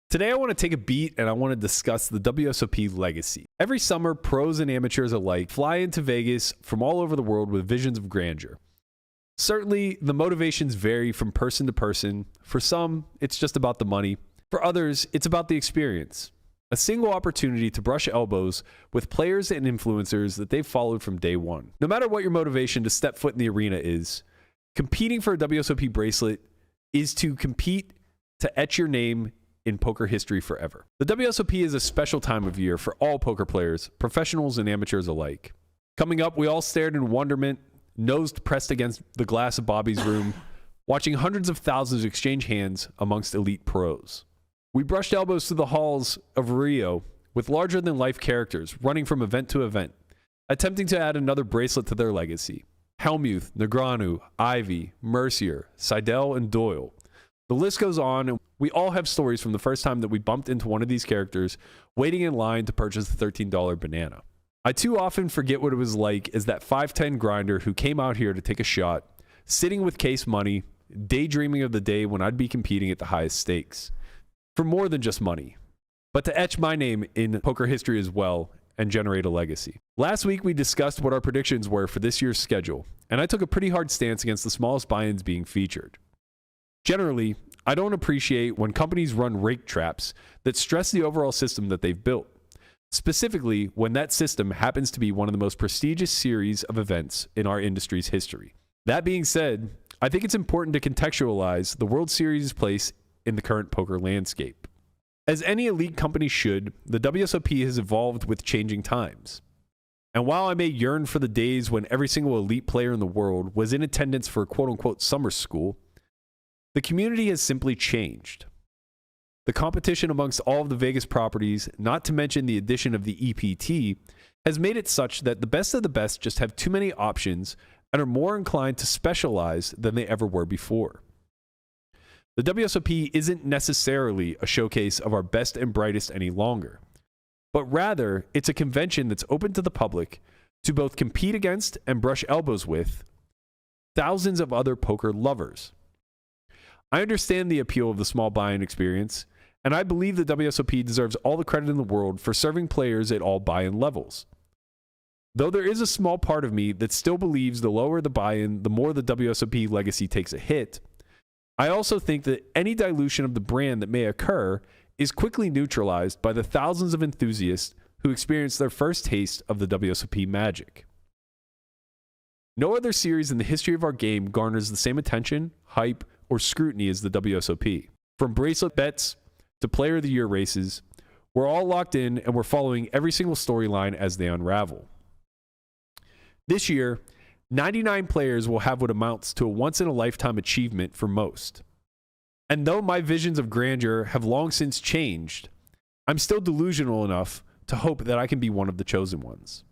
Today I want to take a beat and I want to discuss the WSOP legacy. Every summer, pros and amateurs alike fly into Vegas from all over the world with visions of grandeur. Certainly, the motivations vary from person to person. For some, it's just about the money. For others, it's about the experience. A single opportunity to brush elbows with players and influencers that they've followed from day one. No matter what your motivation to step foot in the arena is, competing for a WSOP bracelet is to compete to etch your name in poker history forever. The WSOP is a special time of year for all poker players, professionals and amateurs alike. Coming up, we all stared in wonderment, nose pressed against the glass of Bobby's room, watching hundreds of thousands exchange hands amongst elite pros. We brushed elbows through the halls of Rio with larger-than-life characters running from event to event, attempting to add another bracelet to their legacy. Helmuth, Negreanu, Ivy, Mercier, Seidel, and Doyle. The list goes on, and we all have stories from the first time that we bumped into one of these characters waiting in line to purchase the $13 banana. I too often forget what it was like as that 5'10 grinder who came out here to take a shot, sitting with case money, daydreaming of the day when I'd be competing at the highest stakes. For more than just money, but to etch my name in poker history as well and generate a legacy. Last week, we discussed what our predictions were for this year's schedule, and I took a pretty hard stance against the smallest buy-ins being featured. Generally, I don't appreciate when companies run rake traps that stress the overall system that they've built, specifically when that system happens to be one of the most prestigious series of events in our industry's history. That being said, I think it's important to contextualize the World Series' place in the current poker landscape. As any elite company should, the WSOP has evolved with changing times. And while I may yearn for the days when every single elite player in the world was in attendance for quote-unquote summer school, the community has simply changed. The competition amongst all of the Vegas properties, not to mention the addition of the EPT, has made it such that the best of the best just have too many options and are more inclined to specialize than they ever were before. The WSOP isn't necessarily a showcase of our best and brightest any longer, but rather it's a convention that's open to the public to both compete against and brush elbows with thousands of other poker lovers. I understand the appeal of the small buy-in experience, and I believe the WSOP deserves all the credit in the world for serving players at all buy-in levels. Though there is a small part of me that still believes the lower the buy-in, the more the WSOP legacy takes a hit, I also think that any dilution of the brand that may occur is quickly neutralized by the thousands of enthusiasts who experience their first taste of the WSOP magic. No other series in the history of our game garners the same attention, hype, or scrutiny as the WSOP. From bracelet bets to player of the year races, we're all locked in and we're following every single storyline as they unravel. This year, 99 players will have what amounts to a once-in-a-lifetime achievement for most. And though my visions of grandeur have long since changed, I'm still delusional enough to hope that I can be one of the chosen ones.